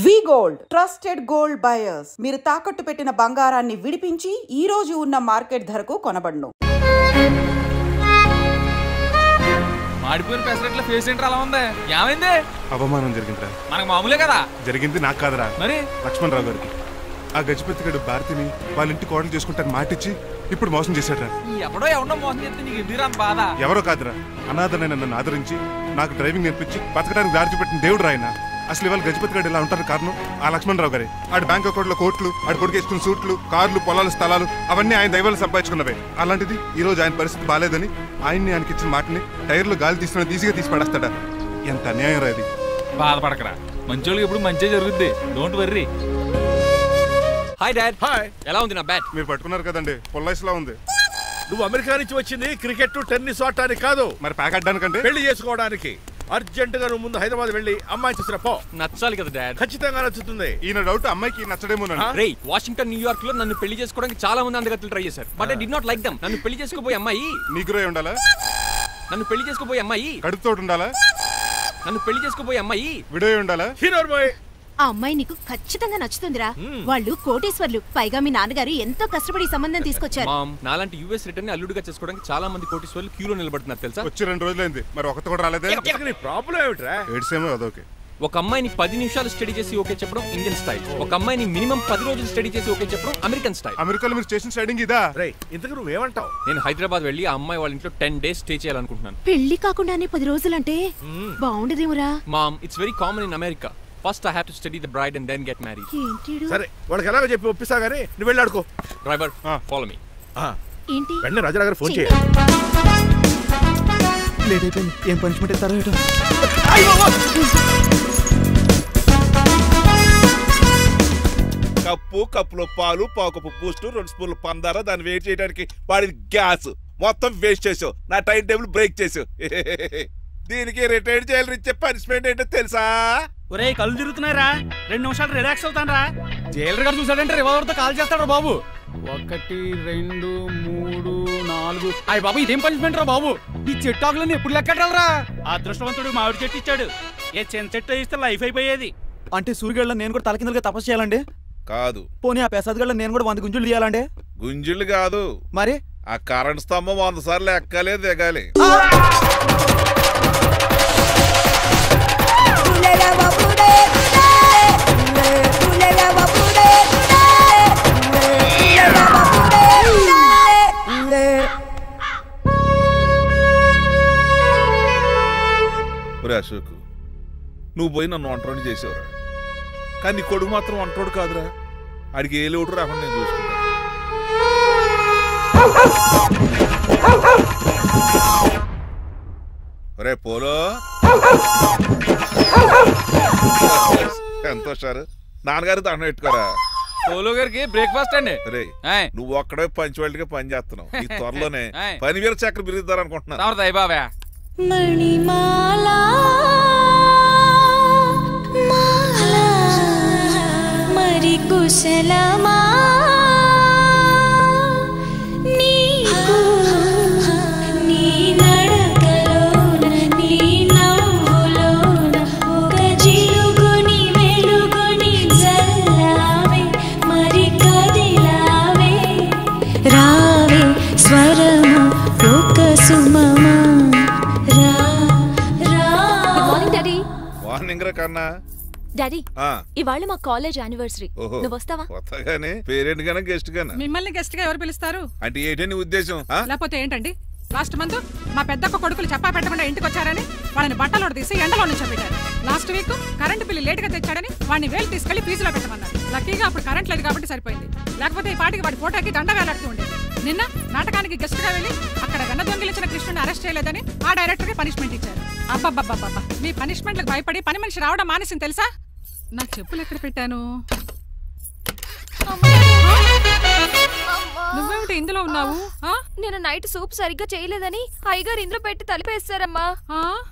వి gold trusted gold buyers మీరు తాకట్టు పెట్టిన బంగారాన్ని విడిపించి ఈ రోజు ఉన్న మార్కెట్ ధరకు కొనబడును. మాడిపోయిన పెసరట్ల ఫేస్ ఏంట్రా అలా ఉంది? ఏమైంది? అవమానం జరిగిందిరా. మనకు మామూలే కదా. జరిగింది నాకు కాదురా, మరి లక్ష్మణరావు గారికి. ఆ గజపతి గడు భారతిని వాళ్ళ ఇంటి కోడలు చేసుకుంటాను మాటిచ్చి ఇప్పుడు మోసం చేశాడ్రా. ఎవడో మోసం చేస్తే నీకు ఎందుకు రాని బాధ? ఎవరో కాదురా, అనాథనైన నన్ను ఆదరించి నాకు డ్రైవింగ్ నేర్పించి బతకడానికి దారి చూపెట్టిన దేవుడు రాయన. అసలు ఇవాళ గజపతి గడు ఇలా ఉంటారు కారణం ఆ లక్ష్మణరావు గారే. ఆడి బ్యాంక్ అకౌంట్లో కోట్లు, ఆడి కొడుకు వేసుకున్న సూట్లు, కార్లు, పొలాలు, స్థలాలు అవన్నీ ఆయన దైవాలు సంపాదించుకున్నవే. అలాంటిది ఈ రోజు ఆయన పరిస్థితి బాలేదని ఆయనకి ఇచ్చిన మాటని టైర్లు గాలి తీసుకుని ఈజీగా తీసి పడేస్తాడా? ఎంత అన్యాయం రా ఇది. బాధపడకరా, మంచోళ్ళకి ఇప్పుడు మంచి జరుగుద్ది. Don't worry. Hi dad. Hi. ఎలా ఉంది నా బ్యాట్? మీరు పట్టుకున్నారు కదండి, పొల్లైస్లా ఉంది. నువ్వు అమెరికా నుంచి వచ్చింది క్రికెట్ టెన్నిస్ ఆడటానికి కాదు, మరి ప్యాక్ అడ్డానికంటే పెళ్లి చేసుకోవడానికి. అర్జెంట్ గా నువ్వు ముందు హైదరాబాద్ వెళ్ళి అమ్మాయి చూసిన పో. నచ్చాలి కదా డాడ్. ఖచ్చితంగా నచ్చుతుంది. ఈయన డౌట్ అమ్మాయికి నచ్చడేమో. రేయ్, వాషింగ్టన్, న్యూయార్క్ లో నన్ను పెళ్లి చేసుకోవడానికి చాలా మంది అందగత్తలు ట్రై చేశారు. But I did not like them. నన్ను పెళ్లి చేసుకోబోయే అమ్మాయి నీకురై ఉండాలా? నన్ను పెళ్లి చేసుకోబోయే అమ్మాయి కడుపుతోటి ఉండాలా? నన్ను పెళ్లి చేసుకోబోయే అమ్మాయి విడోయ్ ఉండాలా? Hero boy. ఆ అమ్మాయి నీకు ఖచ్చితంగా నచ్చుతుందిరా. వాళ్ళు కోటేశ్వర్లు, పైగా మీ నాన్నగారు ఎంతో కష్టపడి సంబంధం తీసుకొచ్చారు. మామ్, నాలాంటి యూఎస్ రిటర్న్ ని అల్లుడిగా చేసుకోవడానికి చాలా మంది కోటేశ్వర్లు క్యూలో నిలబడుతున్నారు తెలుసా? వచ్చి 2 రోజులైంది, మరి ఒకటి కూడా రాలేదే. నీ ప్రాబ్లం ఏమిట్రా? ఏడ్సేమో అదొకే. ఒక అమ్మాయిని 10 నిమిషాలు స్టడీ చేసి ఓకే చెప్పడం ఇండియన్ స్టైల్. ఒక అమ్మాయిని మినిమం 10 రోజులు స్టడీ చేసి ఓకే చెప్పడం అమెరికన్ స్టైల్. అమెరికాలో మీరు స్టేషన్ స్టైడింగ్ ఇదా? రేయ్, ఇంతకు నువ్వేమంటావు? నేను హైదరాబాద్ వెళ్ళి ఆ అమ్మాయి వాళ్ళ ఇంట్లో 10 days స్టే చేయాలనుకుంటున్నాను. పెళ్లి కాకుండానే 10 రోజులంటే బాగుండదేమురా? Mom, it's very common in America. First I have to study the bride and then get married. ఏంటిడు? సరే, వాళ్ళకి ఎలాగో చెప్పి ఒప్పిస్తా గానీ నువ్వు వెళ్ళి ఆడుకో. Driver, follow me. ఏంటి? వెంటనే రాజా గారు ఫోన్ చేయి. లేట్ అయిపోయింది. ఏం పనిష్మెంట్ ఇస్తారో ఏటో. కప్పులో పాలు, పావుకప్పు బూస్ట్, 2 స్పూన్లు పందార, దాన్ని వెయిట్ చేయడానికి వాడిన గ్యాస్ మొత్తం వేస్ట్ చేసావు. నా టైం టేబుల్ బ్రేక్ చేసావు. దీనికి రిటైర్ చేయాలని ఇచ్చే పనిష్మెంట్ ఏంటో తెలుసా? ఒరే, కళ్ళు తిరుగుతున్నారా? 2 నిమిషాలు రిలాక్స్ అవుతాను రా. జైలర్ గారు చూసాడంటే రివాల్వర్ తో కాల్ చేస్తాడు బాబు. 1 2 3 4. అయ్య బాబు, ఇదేం పనిష్మెంట్ రా బాబు? ఈ చెట్టాకులన్నీ ఎప్పుడు లెక్కడరా? అదృష్టవంతుడు మామిడి చెట్టు ఇచ్చాడు. ఏ చిన్న చెట్టు ఇస్తే లైఫ్ అయిపోయేది. అంటే సూర్యుగళ్ళ నేను కూడా తలకిందలుగా తపస్సు చేయాలండి? కాదు. పోనీ ఆ పెసాద్ నేను కూడా 100 గుంజులు తీయాలండి? గుంజులు కాదు, మరి ఆ కరెంట్ స్తంభం 100 సార్లు ఎక్కాలి, దిగాలి. అశోక్, నువ్వు పోయి నన్ను వంటోడు చేసేవరా, కానీ నీ కొడుకు మాత్రం వంటోడు కాదురా. ఆడికి ఏ లోటు రాకుండా నేను చూసుకుంటాను. రే పోలో, ఎంత సార్ నాన్నగారు దండం పెట్టుకోరా. పోలో గారికి బ్రేక్ఫాస్ట్ అండి. రే, నువ్వు ఒక్కడే పంచువాళ్ళగా పని చేస్తున్నావు. ఈ త్వరలోనే 10,000 చక్రం బిరుద్దారు అనుకుంటున్నాను. బాబా మణిమాలా మరి కుశలమా నీకు నీ నడకలోన నీ నవ్వులోన ఒక జిలుగుని వెలుగుని జల్లావే మరి కదిలావే రావే స్వరము ఒక సుమమా. మార్నింగ్ రా కన్నా. డాడీ, ఇవాళ మా కాలేజ్ యానివర్సరీ. నువ్వు వస్తావా? కొత్తగానే పేరెంట్ గానే గెస్ట్ గానే. మిమ్మల్ని గెస్ట్ గా ఎవరు పిలుస్తారు? అంటే ఏంటి నీ ఉద్దేశం? లేకపోతే ఏంటండి, లాస్ట్ మంత్ మా పెద్దక్క కొడుకులు చెప్పా పెట్టకుండా ఇంటికి వచ్చారని వాళ్ళని బట్టలు తీసి ఎండలో నుంచి పెట్టారు. Last week current bill late గా తెచ్చాడని వాడిని వేలు తీసుకెళ్లి ఫీజులో పెట్టమన్నారు. లక్కీగా అప్పుడు కరెంట్ లేదు కాబట్టి సరిపోయింది, లేకపోతే ఈ పాటికి వాడి ఫోటోకి దండ వేలాడుతూ ఉండేది. నిన్న నాటకానికి గెస్ట్ గా వెళ్ళి అక్కడ వెన్న దొంగిలించిన కృష్ణుని అరెస్ట్ చేయలేదని ఆ డైరెక్టర్ కి పనిష్మెంట్ ఇచ్చారు. అబ్బబ్బబ్బబ్బా, మీ పనిష్మెంట్లకు భయపడి పని మనిషి రావడం మానేసింది తెలుసా? నా చెప్పులు ఎక్కడ పెట్టాను? నువ్వేమిటి ఇందులో ఉన్నావు? నేను నైట్ సూప్ సరిగ్గా చేయలేదని అయ్యగారు ఇందులో పెట్టి తలిపేస్తారమ్మా.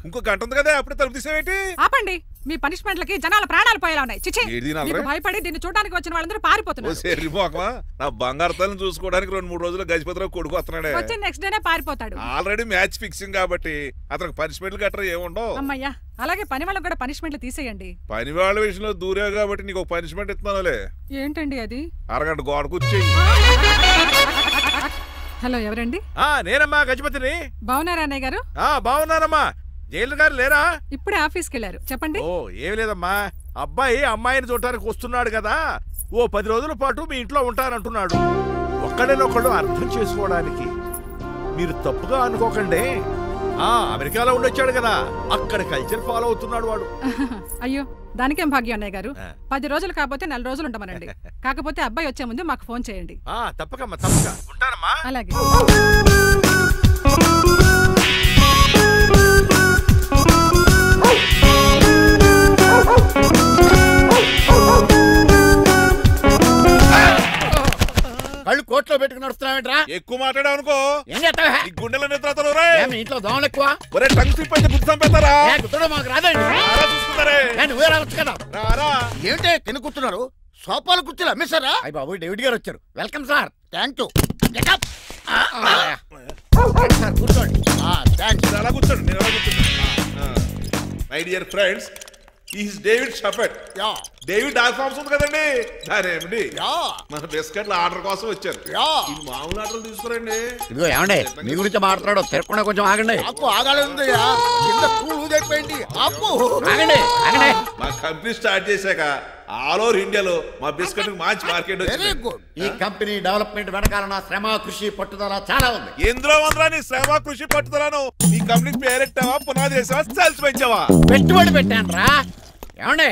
ఇంకో గంట ఉంది కదా, అప్పుడు తలుపు తీసేవేంటి? ఆపండి, మీ పనిష్మెంట్లకి జనాల ప్రాణాలు పోయేలా ఉన్నాయి. చిచి, మీకు భయపడి దీన్ని చూడడానికి వచ్చిన వాళ్ళందరూ పారిపోతున్నారు. నా బంగారు తల్లిని చూసుకోవడానికి 2-3 రోజులు గజపతిరావు కొడుకు వస్తున్నాడే. వచ్చి నెక్స్ట్ డేనే పారిపోతాడు. ఆల్రెడీ మ్యాచ్ ఫిక్సింగ్ కాబట్టి అతనికి పనిష్మెంట్లు గట్రా ఏముండవు. అమ్మయ్యా, అలాగే పని వాళ్ళకి కూడా పనిష్మెంట్లు తీసేయండి. పని వాళ్ళ విషయంలో దూరేవు కాబట్టి నీకు పనిష్మెంట్ ఇస్తున్నానులే. ఏంటండి అది? అరగంట గోడ కూర్చేయి. హలో, ఎవరండి? నేనమ్మా గజపతిని. బాగున్నారా అన్నయ్య గారు? బాగున్నానమ్మా. జైలు గారు లేరా? ఇప్పుడే ఆఫీస్కి వెళ్ళారు. చెప్పండి. ఓ ఏం లేదమ్మా, అబ్బాయి అమ్మాయిని చూడటానికి వస్తున్నాడు కదా, ఓ 10 రోజుల పాటు మీ ఇంట్లో ఉంటానంటున్నాడు. ఒక్కడేనొక్కడు అర్థం చేసుకోవడానికి మీరు తప్పుగా అనుకోకండి. అమెరికాలో ఉండొచ్చాడు కదా, అక్కడ కల్చర్ ఫాలో అవుతున్నాడు వాడు. అయ్యో, దానికేం భాగ్యం అన్నయ్య గారు. 10 రోజులు కాకపోతే 4 రోజులు ఉంటామనండి. కాకపోతే అబ్బాయి వచ్చే ముందు మాకు ఫోన్ చేయండి. తప్పకమ్మా, తప్పక ఉంటానమ్మా. అలాగే. కళ్ళు కోట్లో పెట్టుకుని నడుస్తున్నావేంట్రా? ఎక్కువ మాట్లాడావు అనుకో ఏం చేస్తావా? ఈ గుండెల నిద్రతలు రే. ఇంట్లో దోమలు ఎక్కువ. ఒరే టంగ్ స్లిప్ అయితే గుర్తు చంపేస్తారా? గుర్తుడం మాకు రాదండి. చూసుకున్నారే, నువ్వే రావచ్చు కదా. రారా. ఏంటే తిని కూర్చున్నారు? సోఫాలు కుర్చీలు అమ్మేశారా? అయ్య బాబు, డేవిడ్ గారు వచ్చారు. Welcome sir. Thank you. Sir కూర్చోండి. థ్యాంక్స్. అలా కూర్చోండి, నేను అలా కూర్చుంటా. My dear friends, is David Shafet. David doc farms ఉంది కదండి, దానేమిటి మన బిస్కెట్ల ఆర్డర్ కోసం వచ్చారు. ఇది మామూలు ఆర్డర్లు తీసుకురండి. ఇదిగో ఏమండి, మీ గురించి మాట్లాడో, తిరగకుండా కొంచెం ఆగండి. ఆపు, ఆగాలి. ఆగండి. మా కంపెనీ స్టార్ట్ చేశాక ఆల్ ఓవర్ ఇండియాలో మా బిస్కెట్ మంచి మార్కెట్ వచ్చింది. ఈ కంపెనీ డెవలప్మెంట్ వెనకాల నా శ్రమ, కృషి, పట్టుదల చాలా ఉంది. ఎందులో ఉందిరా నీ శ్రమ, కృషి, పట్టుదలను? ఈ కంపెనీకి పేరెట్టావా, పునాది వేసావా, సేల్స్ పెంచావా? పెట్టుబడి పెట్టాను రా. ఏమండి,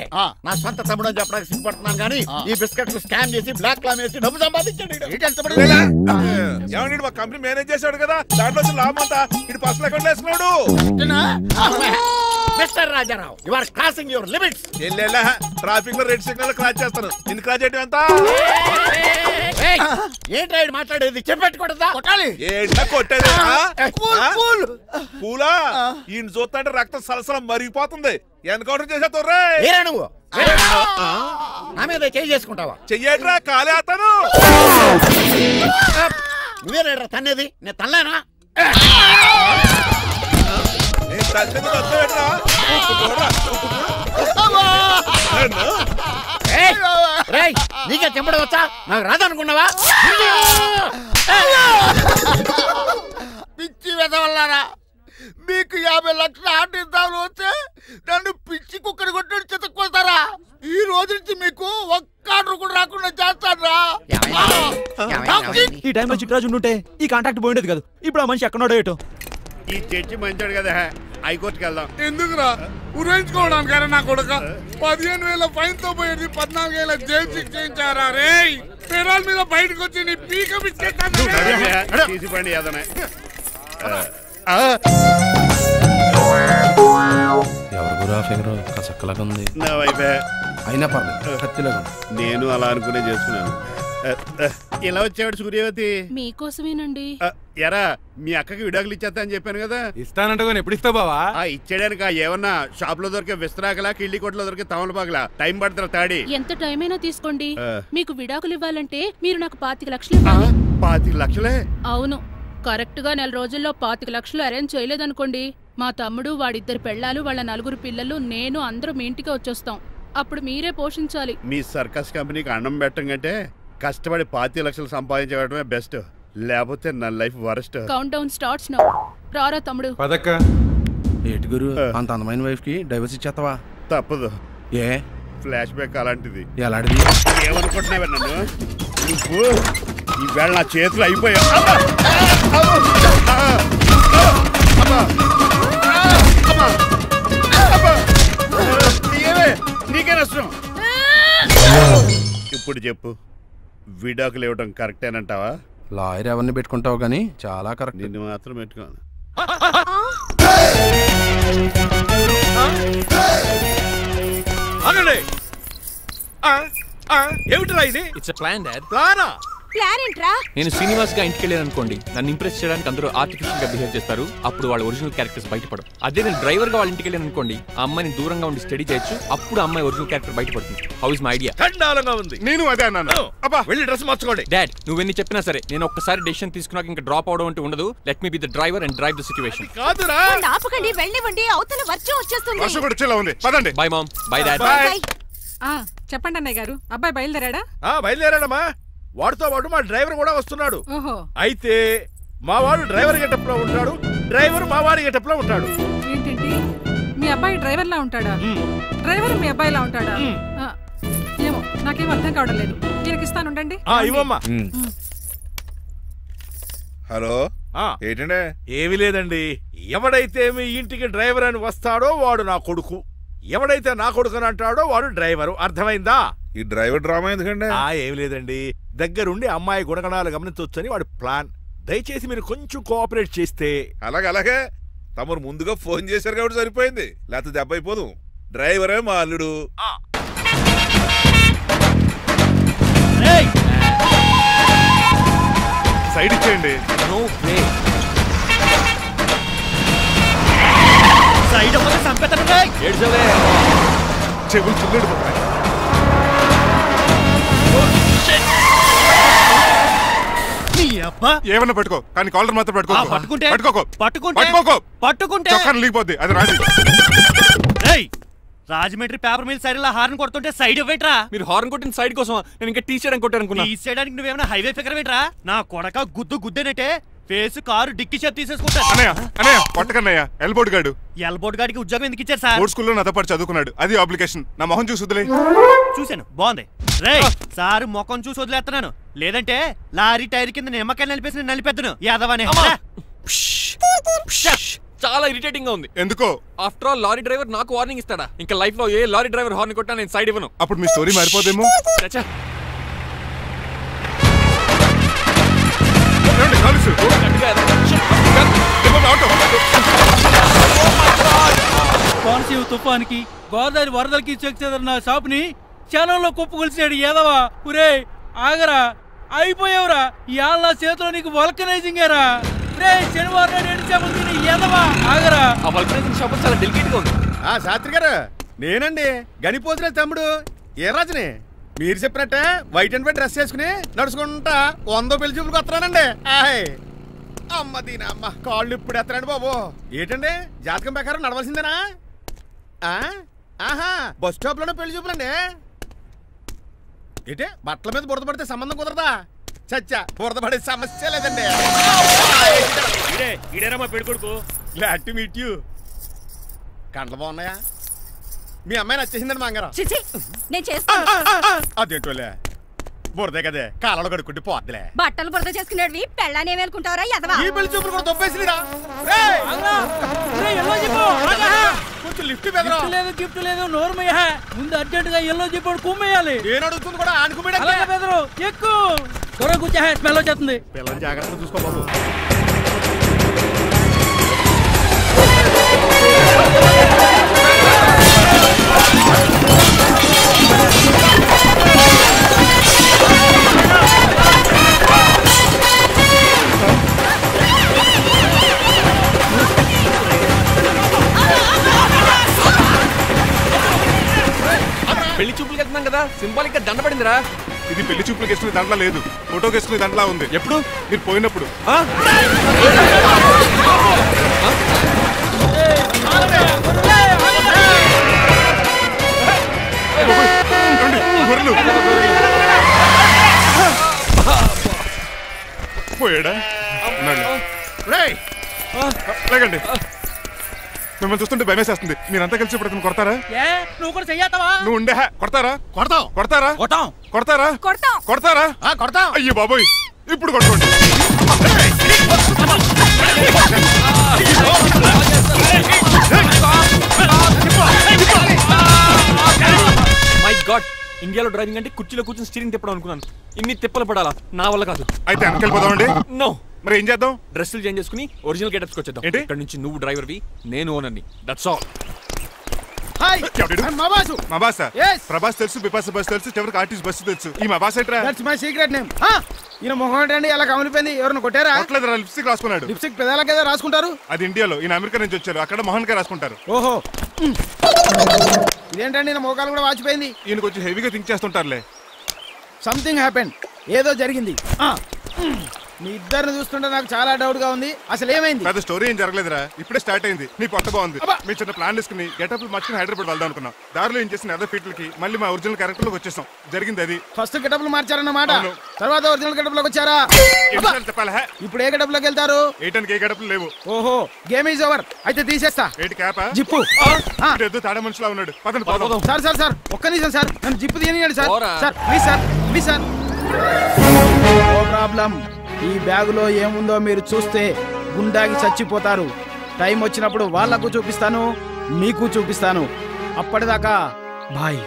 నా సొంత తమ్ముడు అని చెప్పడానికి సిగ్గుపడుతున్నాను కానీ ఈ బిస్కెట్లు స్కామ్ చేసి బ్లాక్ క్లామ్ వేసి డబ్బు సంపాదించండి. ఏమండి, మా కంపెనీ మేనేజ్ చేశాడు కదా, దాంట్లో లాభం అంతా ఇటు పర్సనల్ అకౌంట్ వేసుకున్నాడు. Mister Rajarao, you are crossing your limits. Traffic లో రెడ్ సిగ్నల్ క్రాస్ చేస్తాను, నిన్ను క్రాస్ చేయడం ఎంత? ఏంట్రా మాట్లాడేది? చెప్పెట్టుకూడదా? కొట్టాలి. ఏంటా కొట్టేది? పూలా ఈయన చూస్తుంటే రక్తం సలసలం మరిగిపోతుంది. ఎన్కౌంటర్ చేసేతో నువ్వు నా మీద చేయి చేసుకుంటావా? చెయ్యట్రా, కాలే అతను. నువ్వేరా తన్నేది? నేను తనలేనా? నీకే చెప్పడం వచ్చా? నాకు రాదనుకున్నావా? పిచ్చి వెదవల్లారా, మీకు 50 లక్షల ఆర్డర్ వస్తే నన్ను పిచ్చి కుక్కడి కొట్టి చితక్కొస్తారా? ఈ రోజు నుంచి మీకు ఒక్క ఆర్డర్ కూడా రాకుండా చేస్తారా? ఈ టైంలో చిట్రాజు ఉంటే ఈ కాంటాక్ట్ పోయిండేది కదా. ఇప్పుడు ఆ మనిషి ఎక్కడో ఏటో. ఈ చర్చి మంచాడు కదా, హైకోర్టుకి వెళ్దాం. ఎందుకురా? ఉరేంచుకోవడానికారా నా కొడుక? 15,000 ఫైన్ తో పోయేది 14 ఏళ్ళ జైలు శిక్ష చేయించారా రే? పెరాల మీద బయటకు వచ్చి నీ పీక తీసిపండి ఏదన్నా. ఎవరు గురా ఫిగర్ కసక్కలాగా ఉంది. నా వైపే అయినా పర్లేదు, కత్తిలాగా. నేను అలా అనుకునే చేసుకున్నాను. ఇలా వచ్చాడు సూర్యవతి. మీకోసమేనండి. ఎరా, మీ అక్కకి విడాకులు ఇచ్చేస్తా అని చెప్పాను కదా. ఇస్తానంటే ఎప్పుడు ఇస్తావు బావా? ఇచ్చేయడానికి ఏమన్నా షాప్ లో దొరికే విస్తరాకలా, కిళ్ళి కొట్లో దొరికే తమలపాకలా టైం పడుతున్నా తాడి. ఎంత టైం అయినా తీసుకోండి. మీకు విడాకులు ఇవ్వాలంటే మీరు నాకు 25 లక్షలు ఇవ్వాలి. 25 లక్షలే? అవును. కరెక్ట్ గా 4 రోజుల్లో 25 లక్షలు అరేంజ్ చేయలేదనుకోండి, మా తమ్ముడు, వాడిద్దరు పెళ్ళాలు, వాళ్ళ 4 పిల్లలు, నేను అందరూ మీ ఇంటికి వచ్చేస్తాం. అప్పుడు మీరే పోషించాలి. మీ సర్కస్ కంపెనీకి అన్నం పెట్టడం కంటే కష్టపడి 25 లక్షలు సంపాదించడమే బెస్ట్. లేకపోతే నా life worst. Count down starts now. రారా తమ్ముడు. పదక్క. ఏటి గురు, అంత అందమైన వైఫ్ కి డైవర్స్ ఇచ్చేస్తావా? తప్పదు. ఏ ఫ్లాష్ బ్యాక్ అలాంటిది. ఎలాంటిది? ఏమనుకుంటున్నావా నన్ను? నువ్వు ఈవేళ నా చేతులు అయిపోయా. నీకే నష్టం. ఇప్పుడు చెప్పు, విడాకులు ఇవ్వడం కరెక్టేనంటావా? లాయర్ ఎవరిని పెట్టుకుంటావు కానీ చాలా కరెక్ట్. నిన్ను మాత్రం పెట్టుకోను. ఏమిట్రా ఇది? It's a plan dad. ప్లానా? ప్లాన్ ఏంట్రా? నేను శ్రీనివాస్ గా ఇంటికి వెళ్ళాను అనుకోండి, నన్ను ఇంప్రెస్ చేయడానికి అందరూ ఆర్టిఫిషియల్ గా బిహేవ్ చేస్తారు. అప్పుడు వాళ్ళ ఒరిజినల్ క్యారెక్టర్స్ బయటపడవు. అదే నేను డ్రైవర్ గా వాళ్ళ ఇంటికి వెళ్ళాను అనుకోండి, ఆ అమ్మాయిని దూరంగా ఉండి స్టడీ చేయొచ్చు. అప్పుడు అమ్మాయి ఒరిజినల్ క్యారెక్టర్ బయటపడుతుంది. How is my idea? ఖండాలంగా ఉంది. నేను అదే అన్నాను. అబ్బా వెళ్ళి డ్రెస్ మార్చుకోండి. డాడ్, నువ్వెన్ని చెప్పినా సరే నేను ఒక్కసారి డెసిషన్ తీసుకున్నాక ఇంకా డ్రాప్ అవడం అంటూ ఉండదు. Let me be the driver and drive the situation. కాదురా, ఆపకండి, వెళ్ళనివ్వండి. అవతల వర్షం వచ్చేస్తుంది. వర్షం కూడా వచ్చేలా ఉంది. పదండి. Bye mom. Bye dad. చెప్పండి అన్నయ్య గారు, అబ్బాయి బయలుదేరాడా? బయలుదేరాడమ్మా. వాడితో పాటు మా డ్రైవర్ కూడా వస్తున్నాడు. ఓహో. అయితే మా వాడు డ్రైవర్ గెటప్ లో ఉంటాడు, డ్రైవర్ మా వాడి గెటప్ లో ఉంటాడు. ఏంటండి, మీ అబ్బాయి డ్రైవర్ లా ఉంటాడా? డ్రైవర్ మీ అబ్బాయిలా ఉంటాడా? ఏమో నాకేం అర్థం కావడం లేదు. ఈయనకి ఇస్తాను, ఉండండి. ఇవ్వమ్మా. హలో, ఏంటంటే? ఏమీ లేదండి. ఎవడైతే మీ ఇంటికి డ్రైవర్ అని వస్తాడో వాడు నా కొడుకు, ఎవడైతే నా కొడుకు అని అంటాడో వాడు డ్రైవరు. అర్థమైందా? ఈ డ్రైవర్ డ్రామా ఎందుకంటే? ఏమి లేదండి, దగ్గరుండి అమ్మాయి గుణగణాలు గమనించవచ్చని వాడి ప్లాన్. దయచేసి మీరు కొంచెం కోఆపరేట్ చేస్తే. అలాగే తమరు ముందుగా ఫోన్ చేశారు కాబట్టి సరిపోయింది, లేకపోతే దెబ్బ అయిపోదు. డ్రైవరే మా అల్లుడు. సైడ్ ఇచ్చేయండి. చెవులు చిల్లుడు. ఏమన్నా పట్టుకో, కానీ కాలర్ మాత్రం పట్టుకోకు. చొక్కాను లీగిపోద్ది, అది రాజీ. రాజమండ్రి పేపర్ మీద సైడ్ హార్న్ కొడుతుంటే సైడ్ ఇవ్వట్రా. మీరు హార్న్ కొట్టిన సైడ్ కోసం నేను ఇంకా టీ చేయడానికి కొట్టారనుకున్నా. టీ చేయడానికి నువ్వేమైనా హైవే ఫిగర్ వేట్రా? నా కొడక గుద్దేనట్టే ఫేస్ కారు డిక్కి షేప్ తీసేసుకుంటాను. అన్నయ్య పట్టకన్నయ్య. ఎల్బోర్డ్ గాడు. ఎల్బోర్డ్ గాడికి ఉద్యోగం ఎందుకు ఇచ్చారు సార్? బోర్డ్ స్కూల్లో నాతో పాటు చదువుకున్నాడు, అది అప్లికేషన్. నా మొహం చూసి వదిలే. చూశాను, బాగుంది. రే సారు ముఖం చూసి వదిలేస్తున్నాను, లేదంటే లారీ టైర్ కింద నిమ్మకాయలు నలిపేసి నేను నలిపేద్దును యాదవనే. చాలా ఇరిటేటింగ్ గా ఉంది. ఎందుకో? ఆఫ్టర్ ఆల్ లారీ డ్రైవర్ నాకు వార్నింగ్ ఇస్తాడా? ఇంకా లైఫ్ లో ఏ లారీ డ్రైవర్ హార్న్ కొట్టా నేను సైడ్ ఇవ్వను. అప్పుడు మీ స్టోరీ మారిపోదేమో. కోనసీమ తుఫానికి గోదావరి వరదలకి చెక్ చేదన్న షాప్ ని క్షణంలో కుప్పకొలిసాడు యాదవా. ఒరే ఆగరా, అయిపోయావురా. ఇవాళ నా చేతిలో నీకు వల్కనైజింగ్ ఏరా. రే శనివారం నాడు ఎండు చేపలు తిని యాదవా ఆగరా. ఆ వల్కనైజింగ్ షాప్ చాలా డెలికేట్ గా ఉంది. శాస్త్రి గారు, నేనండి గనిపోతున్న తమ్ముడు ఏ రాజుని. మీరు చెప్పినట్టే వైట్ అండ్ వైట్ డ్రెస్ వేసుకుని నడుచుకుంటా 100 పెళ్లి చూపులకు వస్తున్నానండి. అమ్మ దీని అమ్మ కాళ్ళు ఇప్పుడు ఎత్తరండి బాబు. ఏంటండి జాతకం ప్రకారం నడవలసిందేనా? బస్ స్టాప్ లోనే పెళ్లి చూపులండి. ఏంటి బట్టల మీద బురద పడితే సంబంధం కుదరదా? చచ్చా, బురద పడే సమస్య లేదండి. ఇడేరా మా పెళ్ళికొడుకు. Glad to meet you. కండ్లు బాగున్నాయా? మీ అమ్మాయి నచ్చేసిందండి మంగారం. నేను చేస్తాను. అదేంటోలే, బురదే కదే కాలంలో కడుక్కుంటే పోద్దులే. బట్టలు బురద చేసుకునేవి పెళ్ళానే వేలుకుంటావరా యదవా? ఈ పెళ్లి చూపులు కూడా దొబ్బేసిరా. కొంచెం లిఫ్ట్ లేదు, గిఫ్ట్ లేదు, నోర్మయ్యా. ముందు అర్జెంట్ గా ఎల్లో చెప్పాడు కుమ్మేయాలి. నేను అడుగుతుంది కూడా ఆనుకుమేడా. ఎక్కువ త్వరగా కూర్చో, స్మెల్ వచ్చేస్తుంది. పిల్లలు జాగ్రత్తగా చూసుకో బాబు. పెళ్లి చూపులకి వెళ్తున్నాం కదా, సింబాలిక్ గా దండ పడిందిరా. ఇది పెళ్లి చూపులకు వేసుకునే దాంట్లో లేదు, ఫోటోకి వేసుకునే దాంట్లో ఉంది. ఎప్పుడు? మీరు పోయినప్పుడు. పోయాడా? లేకండి, మిమ్మల్ని చూస్తుంటే భయమేసేస్తుంది. మీరంతా కలిసి ఇప్పుడు అతను కొడతారా? నువ్వు కూడా చెయ్యతావా? నువ్వు ఉండే కొడతారా? కొడతారా? అయ్యో బాబోయ్, ఇప్పుడు కొట్టుకోండి. మై గాడ్, ఇండియాలో డ్రైవింగ్ అంటే కుర్చీలో కూర్చొని స్టీరింగ్ తిప్పడం అనుకున్నాను. ఇన్ని తిప్పలు పడాలా? నా వల్ల కాదు. అయితే వెనకెళ్ళిపోదామండి. నో. మరి ఏం చేద్దాం? డ్రెస్సులు చేంజ్ చేసుకుని ఒరిజినల్ గెటప్స్కి వచ్చేద్దాం. ఇక్కడ నుంచి నువ్వు డ్రైవర్వి, నేను ఓనర్ని. That's all. మా బాస ప్రభాస్ తెలుసు, బిపాస బస్ తెలుసు, చివరికి ఆర్టిస్ట్ బస్సు తెలుసు. ఈ మా బాస్ ఏంట్రా? That's my secret name. ఈయన మొహం ఏంటండి అలా కమిలిపోయింది? ఎవరిని కొట్టారా? కొట్టలేదురా, లిప్స్టిక్ రాసుకున్నాడు. లిప్స్టిక్ పెదాలకి ఏదో రాసుకుంటారు. అది ఇండియాలో, ఈయన అమెరికా నుంచి వచ్చారు, అక్కడ మోహన్ గా రాసుకుంటారు. ఓహో, ఇదేంటండి నా మోకాలు కూడా వాచిపోయింది. ఈయన కొంచెం హెవీగా థింక్ చేస్తుంటారులే. సంథింగ్ హ్యాపెన్, ఏదో జరిగింది. మీ ఇద్దరిని చూస్తుంటే నాకు చాలా డౌట్ గా ఉంది. అసలు ఏమైంది? పెద్ద స్టోరీ ఏం జరగలేదురా, ఇప్పుడే స్టార్ట్ అయింది. నీ కొత్త బాగుంది. మీ చిన్న ప్లాన్ తీసుకుని గెటప్లు మార్చుకుని హైదరాబాద్ వెళ్దాం అనుకున్నాం. దారిలో ఏం చేసిన అదర్ ఫీట్లకి మళ్ళీ మా ఒరిజినల్ క్యారెక్టర్ లోకి వచ్చేసాం. జరిగింది అది. ఫస్ట్ గెటప్లు మార్చారన్నమాట, తర్వాత ఒరిజినల్ గెటప్ లోకి వచ్చారా? చెప్పాలా? ఇప్పుడు ఏ గెటప్ లోకి వెళ్తారు? ఏటానికి ఏ గెటప్లు లేవు. ఓహో, గేమ్ ఈజ్ ఓవర్. అయితే తీసేస్తా. ఏంటి క్యాపా? జిప్పు. తాడ మనుషులా ఉన్నాడు. సార్ సార్ సార్ ఒక్క నిమిషం సార్, నన్ను జిప్పు తీయనియండి sir. Sir please sir, please sir. No problem. ఈ బ్యాగులో ఏముందో మీరు చూస్తే గుండాకి చచ్చిపోతారు. టైం వచ్చినప్పుడు వాళ్లకు చూపిస్తాను, మీకు చూపిస్తాను. అప్పటిదాకా బాయ్.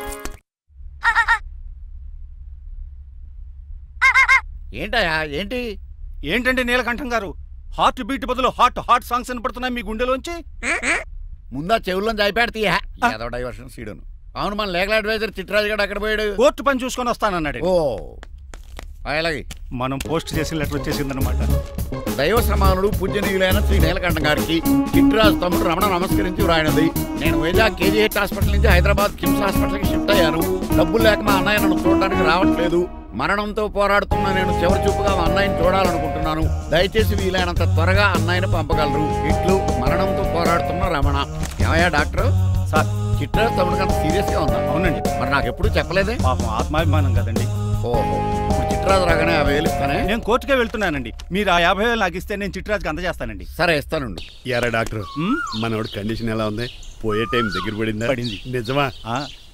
ఏంటయ్యా ఏంటి? ఏంటంటే నీలకంఠం గారు, హార్ట్ బీట్ బదులు హాట్ సాంగ్స్ వినపడుతున్నాయి మీ గుండెలోంచి. ముందా చెవుల్లోంచి అయిపోయాడు తీయా ఏదో డైవర్షన్ సీడును. అవును, మన లీగల్ అడ్వైజర్ చిట్రాజు గారు అక్కడ పోయాడు. కోర్టు పని చూసుకొని వస్తానన్నాడు. ఓ అలాగే, మనం పోస్ట్ చేసిన లెటర్ వచ్చేసిందనమాట. దైవ సమానుడు పూజనీయులైన శ్రీ నీలకంఠం గారికి చిట్రాజు తమ్ముడు రమణ నమస్కరించి వ్రాయినది. నేను వైజాగ్ KGH హాస్పిటల్ నుంచి హైదరాబాద్ కిమ్స్ హాస్పిటల్కి షిఫ్ట్ అయ్యాను. డబ్బులు లేక మా అన్నయ్య నన్ను చూడడానికి రావట్లేదు. మరణంతో పోరాడుతున్న నేను చివరి చూపుగా మా అన్నయ్యని చూడాలనుకుంటున్నాను. దయచేసి వీలైనంత త్వరగా అన్నయ్యని పంపగలరు. ఇట్లు మరణంతో పోరాడుతున్న రమణ. ఏమయ్యా డాక్టర్? సార్, చిట్రాజు తమ్ముడు కంత సీరియస్ గా ఉందా? అవునండి. మరి నాకు ఎప్పుడు చెప్పలేదే? పాపం ఆత్మాభిమానం కదండి. ఓహో, చిట్రాజు రాగానే 50,000 ఇస్తానే. నేను కోర్టుకే వెళ్తున్నానండి. మీరు ఆ 50,000 నాకు ఇస్తే నేను చిట్రాజుకి అందజేస్తానండి. సరే ఇస్తానండి. ఎరా డాక్టర్, మనోడి కండిషన్ ఎలా ఉంది? పోయే టైం దగ్గర పడిందా? పడింది. నిజమా?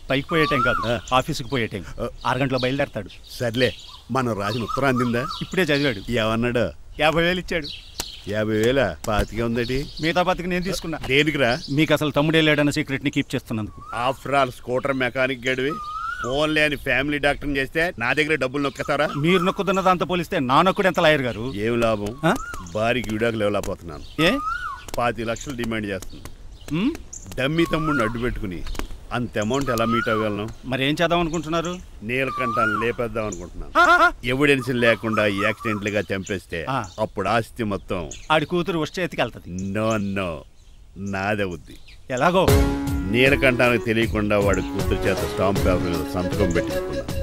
పైకి పోయే టైం కాదు, ఆఫీసుకి పోయే టైం. 6 గంటలో బయలుదేరతాడు. సర్లే, మనం రాసిన ఉత్తరం అందిందా? ఇప్పుడే చదివాడు. ఏమన్నాడు? 50,000 ఇచ్చాడు. 50,000 పాతికే ఉందటి. మిగతా పాతికి నేను తీసుకున్నా. దేనికిరా? మీకు అసలు తమ్ముడే లేడన్న సీక్రెట్ ని కీప్ చేస్తున్నందుకు. ఆఫ్టర్ ఆల్ స్కూటర్ మెకానిక్ గడివి ఫోన్ లేని ఫ్యామిలీ డాక్టర్ చేస్తే నా దగ్గర డబ్బులు నొక్కుతారా? మీరు నొక్కుతున్న దాంతో పోలిస్తే నా నొక్కుడు ఎంత లాయర్ గారు? ఏం లాభం? భారీకి విడాకులు ఇవ్వలేకపోతున్నాను. ఏ 25 లక్షలు డిమాండ్ చేస్తున్నాను. డమ్మీ తమ్ముడిని అడ్డు పెట్టుకుని అంత అమౌంట్ ఎలా మీట్ అవ్వగలను? మరి ఏం చేద్దాం అనుకుంటున్నారు? నీలకంఠాన్ని లేపేద్దాం అనుకుంటున్నాను. ఎవిడెన్స్ లేకుండా యాక్సిడెంట్లుగా చంపేస్తే అప్పుడు ఆస్తి మొత్తం ఆడి కూతురు వచ్చే ఎత్తికెళ్తుంది. నో నో, నాదే ఉంది. ఎలాగో? నీలకంఠానికి తెలియకుండా వాడి కూతురు చేత స్టాంప్ పేపర్ మీద సంతకం పెట్టించుకున్నాను.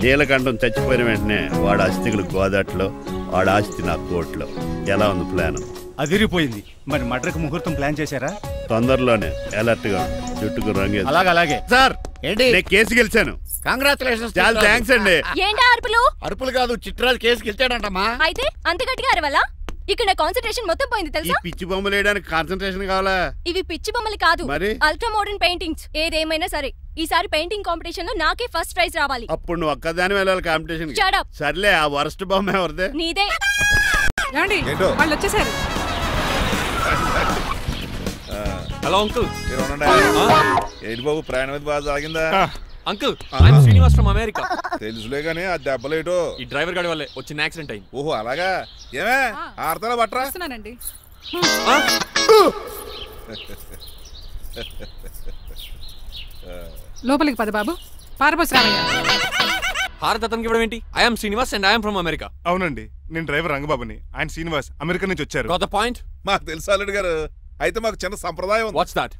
నీలకంఠం చచ్చిపోయిన వెంటనే వాడి అస్థికులు గోదాట్లో, వాడి ఆస్తి నా కోర్టులో. ఎలా ఉంది ప్లాన్? అదిరిపోయింది. మరి మడ్రకు ముహూర్తం ప్లాన్ చేశారా? తొందరలోనే. అలర్ట్ గా జుట్టుకు రంగు. అలాగే సార్, ఏంటి? నేను కేసు గెలిచాను. కంగ్రాచులేషన్స్. చాలా థ్యాంక్స్ అండి. ఏంటా అరుపులు? అరుపులు కాదు, చిట్రాజు కేసు గెలిచాడంటమ్మా. అయితే అంత గట్టిగా అరవాలా? ఇక్కడ నా కాన్సంట్రేషన్ మొత్తం పోయింది తెలుసా? పిచ్చి బొమ్మలు వేయడానికి కాన్సంట్రేషన్ కావాలా? ఇవి పిచ్చి బొమ్మలు కాదు, అల్ట్రా మోడర్న్ పెయింటింగ్స్. ఏదేమైనా సరే ఈసారి పెయింటింగ్ కాంపిటీషన్ లో నాకే ఫస్ట్ ప్రైజ్ రావాలి. అప్పుడు నువ్వు ఒక్కదాని వెళ్ళాలి కాంపిటీషన్. సర్లే, ఆ వరస్ట్ బొమ్మ ఎవరిదే? నీదే. వాళ్ళు వచ్చేసారు. Hello uncle. ఏంటి బాబు, ప్రయాణం అయితే బాగా సాగిందా? Uncle, I'm Srinivas from America. తెలుసులే గానీ ఆ దెబ్బలేటో ఈ డ్రైవర్ గాడి వల్లే వచ్చిన యాక్సిడెంట్ అయింది. ఓహో అలాగా. ఏమే ఆడతారా బట్రా? వస్తున్నానండి. లోపలికి పద బాబు. పారబోసి రావయ్య. హారత్ అతనికి ఇవ్వడం ఏంటి? I'm Srinivas and I'm from America. అవునండి, నేను డ్రైవర్ రంగబాబుని. ఆయన శ్రీనివాస్ అమెరికా నుంచి వచ్చారు. Got the point? మాకు తెలుసు అల్లుడు గారు. అయితే మాకు చిన్న సంప్రదాయం ఉంది. What's that?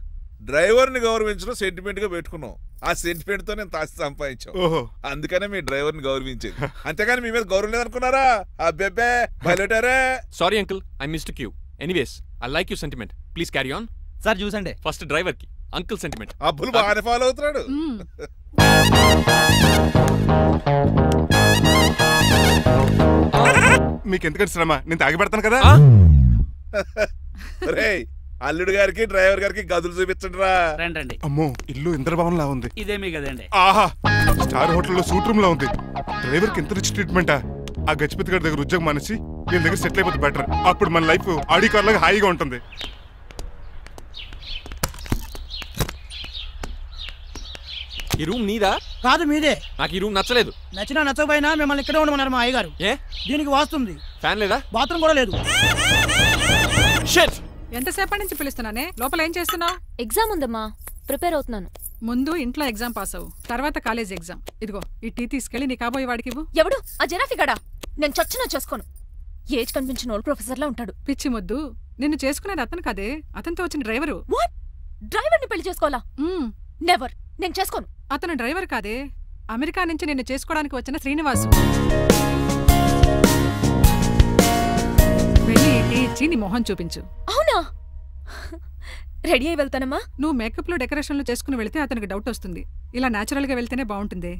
డ్రైవర్ ని గౌరవించడం సెంటిమెంట్ గా పెట్టుకున్నాం. ఆ సెంటిమెంట్ తో నేను తాసి సంపాదించాం. ఓహో, అందుకనే మీ డ్రైవర్ ని గౌరవించేది. అంతేగాని మీ మీద గౌరవం లేదనుకున్నారా? అబ్బెబ్బే బయలుటారే. Sorry uncle, I missed you. Anyways, I like you sentiment. Please carry on. Sir చూసండి. ఫస్ట్ డ్రైవర్ కి అంకుల్ సెంటిమెంట్. అబ్బులు బాగానే ఫాలో అవుతున్నాడు. మీకు ఎందుకంటే శ్రమ, నేను తాగి పెడతాను కదా. అల్లుడు గారికి డ్రైవర్ గారికి గదులు చూపించండి రా. రండి. అమ్మో, ఇల్లు ఇంద్రభవన్ లా ఉంది. ఇదేమీ కదండి. ఆహా, స్టార్ హోటల్లో సూట్ రూమ్ లా ఉంది. డ్రైవర్ కి ఎంత రిచ్ ట్రీట్మెంటా. ఆ గజపతి గారి దగ్గర ఉద్యోగం మానేసి వీళ్ళ దగ్గర సెటిల్ అయిపోతే బెటర్. అప్పుడు మన లైఫ్ ఆడి కార్ లాగా హాయిగా ఉంటుంది. ఈ రూమ్ నీదా? కాదు, మీదే. నాకు ఈ రూమ్ నచ్చలేదు. నచ్చినా నచ్చకపోయినా మిమ్మల్ని ఇక్కడే ఉండమన్నారు మా అయ్యగారు. ఏ? దీనికి వాస్తుంది. ఫ్యాన్ లేదా? బాత్రూమ్ కూడా లేదు. ఎంతసేపటి నుంచి పిలుస్తున్నానే? లోపల ఏం చేస్తున్నావు? ఎగ్జామ్ ఉందమ్మా, ప్రిపేర్ అవుతున్నాను. ముందు ఇంట్లో ఎగ్జామ్ పాస్ అవ్వు, తర్వాత కాలేజ్ ఎగ్జామ్. ఇదిగో ఈ టీ తీసుకెళ్లి నీ కాబోయే వాడికి ఇవ్వు. ఎవడు ఆ జరాఫీ గడా? నేను చచ్చినా చేసుకోను. ఏజ్ కనిపించిన ఓల్డ్ ప్రొఫెసర్ లా ఉంటాడు. పిచ్చి మొద్దు, నిన్ను చేసుకునేది అతను కాదే, అతనితో వచ్చిన డ్రైవరు. వాట్? డ్రైవర్ ని పెళ్లి చేసుకోవాలా? నెవర్, నేను చేసుకోను. అతను డ్రైవర్ కాదే, అమెరికా నుంచి నిన్ను చేసుకోవడానికి వచ్చిన శ్రీనివాసు. వెళ్ళి టీ ఇచ్చి నీ మొహం చూపించు. అవునా? రెడీ అయి వెళ్తానమ్మా. నువ్వు మేకప్ లో డెకరేషన్లు చేసుకుని వెళితే అతనికి డౌట్ వస్తుంది. ఇలా నేచురల్ గా వెళ్తేనే బాగుంటుంది.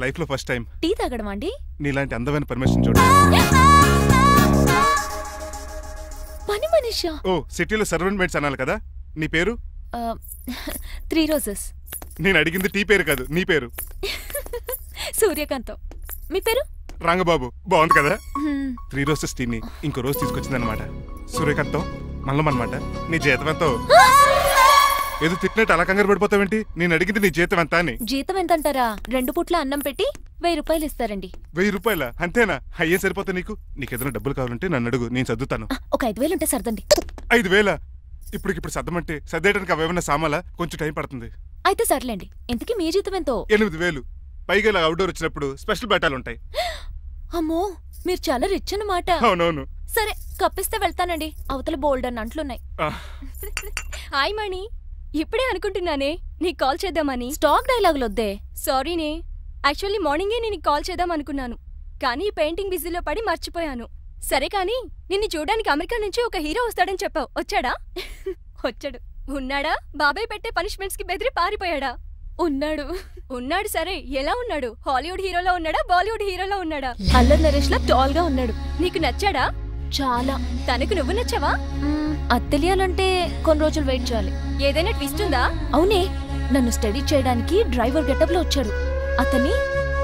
లైఫ్ లో ఫస్ట్ టైం టీ తాగడం అండి. నీలాంటి అందమైన పర్మిషన్ చూడ. పని మనిషా? ఓ సిటీలో సర్వెంట్ మేట్స్ అనాలి కదా. నీ పేరు? 3 రోజెస్. నేను అడిగింది టీ పేరు కాదు, నీ పేరు. సూర్యకాంతం. మీ పేరు? రంగబాబు. బాగుంది కదా. 3 రోజెస్ టీని ఇంకో రోజు తీసుకొచ్చింది అనమాట. సూర్యకాంతం మల్లం అనమాట. నీ జీతం ఎంతో? ఏదో తిట్టినట్టు అలా కంగారు పడిపోతావేంటి? నేను అడిగింది నీ జీతం ఎంత అని. జీతం ఎంత అంటారా? 2 పూట్ల అన్నం పెట్టి 1000 రూపాయలు ఇస్తారండి. 1000 రూపాయల? అంతేనా? అయ్యే సరిపోతా నీకు? నీకేదైనా డబ్బులు కావాలంటే నన్ను అడుగు, నేను చదువుతాను. ఒక 5000 ఉంటే సర్దండి. 5000? ఇప్పటికిప్పుడు సర్దమంటే సర్దేయడానికి అవేమన్నా సామాలా? కొంచెం టైం పడుతుంది. అయితే సర్లేండి. ఇంతకీ మీ జీతం ఎంతో? 8000. పైగా ఇలా అవుట్డోర్ వచ్చినప్పుడు స్పెషల్ బట్టాలు ఉంటాయి. అమ్మో, మీరు చాలా రిచ్ అన్నమాట. అవునవును. సరే, కప్పిస్తే వెళ్తానండి. అవతల బోల్డ్ అన్న అంట్లున్నాయి. హాయ్ మణి, ఇప్పుడే అనుకుంటున్నానే నీకు కాల్ చేద్దామని. స్టాక్ డైలాగులు వద్దే. సారీనే, యాక్చువల్లీ మార్నింగే నేను కాల్ చేద్దాం అనుకున్నాను, కానీ పెయింటింగ్ బిజీలో పడి మర్చిపోయాను. సరే కానీ నిన్ను చూడడానికి అమెరికా నుంచి ఒక హీరో వస్తాడని చెప్పావు. వచ్చాడా? వచ్చాడు. ఉన్నాడా? బాబాయ్ పెట్టే పనిష్మెంట్స్ కి బెదిరి పారిపోయాడా? ఉన్నాడు. ఉన్నాడు. సరే, ఎలా ఉన్నాడు? హాలీవుడ్ హీరోలో ఉన్నాడా, బాలీవుడ్ హీరోలో ఉన్నాడా? అల్లరి నరేష్ లా టాల్ గా ఉన్నాడు. నీకు నచ్చాడా? చాలా. తనకు నువ్వు నచ్చావా? అది తెలియాలంటే కొన్ని రోజులు వెయిట్ చేయాలి. ఏదైనా ట్విస్ట్ ఉందా? అవునే, నన్ను స్టడీ చేయడానికి డ్రైవర్ గెటప్ లో వచ్చాడు.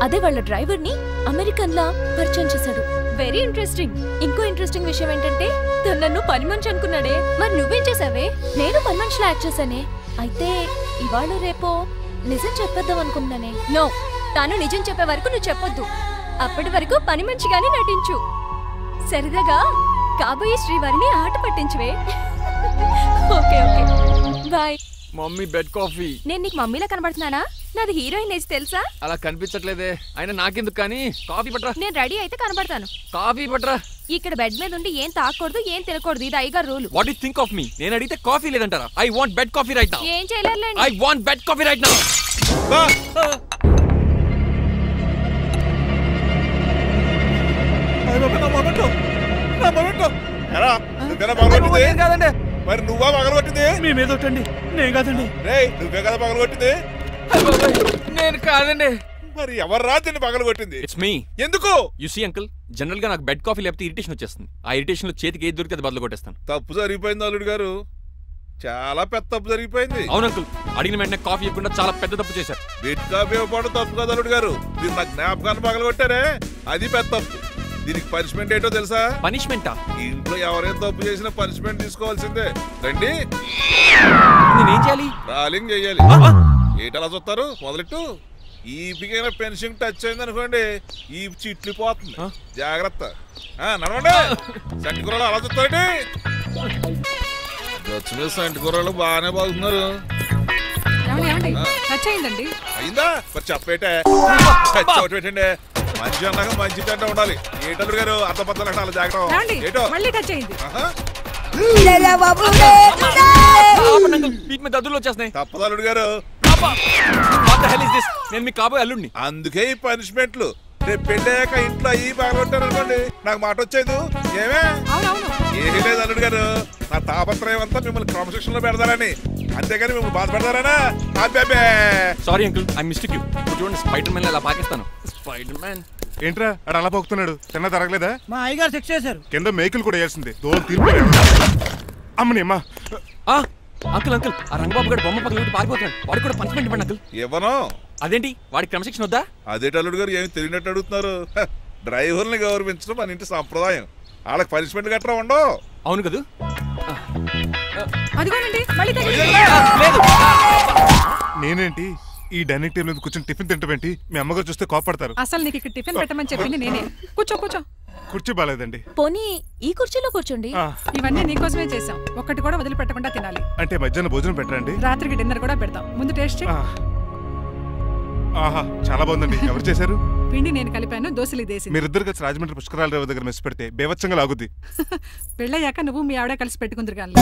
అదే వాళ్ళ డ్రైవర్ ని అమెరికన్ లా పరిచయం చేశాడు. Very interesting. ఇంకో ఇంట్రెస్టింగ్ విషయం ఏంటంటే తను నన్ను పని మనిషి అనుకున్నాడే. మరి నువ్వేం చేసావే? నేను పని మనిషిలా యాక్ట్ చేశానే. అయితే ఇవాళ రేపో నిజం చెప్పేద్దాం అనుకున్నానే. నో, తాను నిజం చెప్పే వరకు నువ్వు చెప్పొద్దు. అప్పటి వరకు పని మనిషిగానే నటించు. సరదాగా కాబోయే శ్రీవారిని ఆట పట్టించువే. Okay okay, bye. Mummy bed coffee. నేను నీకు మమ్మీలా కనబడుతున్నానా? నాది హీరోయిన్ ఏజ్ తెలుసా? అలా కనిపించట్లేదే. అయినా నాకెందుకు కానీ. కాఫీ పట్రా. నేను రెడీ అయితే కనబడతాను. కాఫీ పట్రా. ఇక్కడ బెడ్ మీద ఉండి ఏం తాకూడదు, ఏం తినకూడదు. ఇది అయ్యగారు rule. What you think of me? నేను అడిగితే కాఫీ లేదంటారా? I want bed coffee right now. ఏం చేయలేరులేండి. I want bed coffee right now. మరి నువ్వా పగలగొట్టింది? మీ మీద ఒట్టండి. నేను కాదండి. నువ్వే కదా పగలగొట్టింది? నేను కాదండి. మరి ఎవరు రాత్రి పగలగొట్టింది? It's me. ఎందుకు? యు సీ అంకుల్, జనరల్ గా నాకు బెడ్ కాఫీ లేకపోతే ఇరిటేషన్ వచ్చేస్తుంది. ఆ ఇరిటేషన్ లో చేతికి ఏది దొరికితే బదులు కొట్టేస్తాను. తప్పు జరిగిపోయింది అల్లుడు గారు, చాలా పెద్ద తప్పు జరిగిపోయింది. అవును అంకుల్, అడిగిన వెంటనే కాఫీ ఇవ్వకుండా చాలా పెద్ద తప్పు చేశారు. బెడ్ కాఫీ ఇవ్వడం తప్పు కదా అల్లుడు గారు, మీరు నా జ్ఞాపకాన్ని పగలగొట్టారే, అది పెద్ద తప్పు. దీనికి పనిష్మెంట్ ఏంటో తెలుసా? పనిష్మెంటా? ఇంట్లో ఎవరైనా తప్పు చేసినా పనిష్మెంట్ తీసుకోవాల్సిందే. రండి. నేనేం చేయాలి? రాలింగ్ చెయ్యాలి. ఏంటలా చూస్తారు? మొదలెట్టు. ఈపికైనా పెన్షన్ టచ్ అయింది అనుకోండి, ఈ చిట్లు పోతుంది. జాగ్రత్త. నడవండి. సంటి కూరలు అలా చూస్తారండి. సంటి కూరలు బాగానే బాగుతున్నారు. టచ్ అయిందండి. అయిందా? మరి చెప్పేటే పెట్టండి. మంచి అన్నాక మంచి తింటా ఉండాలి. ఏటల్లుడు గారు అర్థపత్రాలు అంటే అలా జాగ్రత్త. ఏటో మళ్ళీ టచ్ అయింది. తప్పదు అల్లుడు గారు. నేను మీకు కాబోయే అల్లుడిని. అందుకే ఈ పనిష్మెంట్లు. రేపు పెళ్ళాక ఇంట్లో అయ్యి బాగుంటారు అనుకోండి, నాకు మాట వచ్చేది. ఏమే? ఏమీ లేదు అల్లుడు గారు, నా తాపత్రయం అంతా మిమ్మల్ని క్రమశిక్షణలో పెడతారని, అంతేగాని మిమ్మల్ని బాధ పెడతారనా? అబ్బే sorry uncle, I mistake you. చూడండి స్పైడర్ మ్యాన్ అలా పాకిస్తాను. స్పైడర్ మ్యాన్ ఏంట్రా అడు అలా పోతున్నాడు? తిన్న తరగలేదా? మా అయ్యగారు శిక్ష చేశారు. కింద మేకులు కూడా వేయాల్సిందే. దోలు తీర్పు అమ్మని అమ్మా. అంకుల్ అంకుల్, ఆ రంగబాబు గారు బొమ్మ పక్కన పారిపోతున్నాడు. వాడికి కూడా పనిష్మెంట్ ఇవ్వండి అంకుల్. ఇవ్వను. అదేంటి వాడికి క్రమశిక్షణ వద్దా? అదేటి అల్లుడు గారు ఏమి తెలియనట్టు అడుగుతున్నారు? డ్రైవర్ని గౌరవించడం మన ఇంటి సంప్రదాయం. వాళ్ళకి పనిష్మెంట్ గట్రా ఉండవు. అవును కదా? నేనేంటి ఈ డైనింగ్ టేబుల్ మీద కూర్చొని టిఫిన్ తింటామేంటి? మీ అమ్మగారు చూస్తే కోపడతారు. అసలు నీకు ఇక్కడ టిఫిన్ పెట్టమని చెప్పింది నేనే. కూర్చో కూర్చో. కుర్చీ బాలేదండి. పోనీ ఈ కుర్చీలో కూర్చోండి. ఇవన్నీ నీకోసమే చేసాం. ఒక్కటి కూడా వదిలిపెట్టకుండా తినాలి. అంటే మధ్యాహ్నం భోజనం పెట్టరండి? రాత్రికి డిన్నర్ కూడా పెడతాం. ముందు టేస్ట్ చేయి. ఆహా చాలా బాగుందండి. ఎవరు చేశారు? పిండి నేను కలిపాను, దోశలు ఇదేసి. మీరిద్దరు కలిసి రాజమండ్రి పుష్కరాల రేవు దగ్గర మెస్ పెడితే బేవచ్చంగా లాగుద్ది. పెళ్ళయ్యాక నువ్వు మీ ఆవిడ కలిసి పెట్టుకుందరు కానీ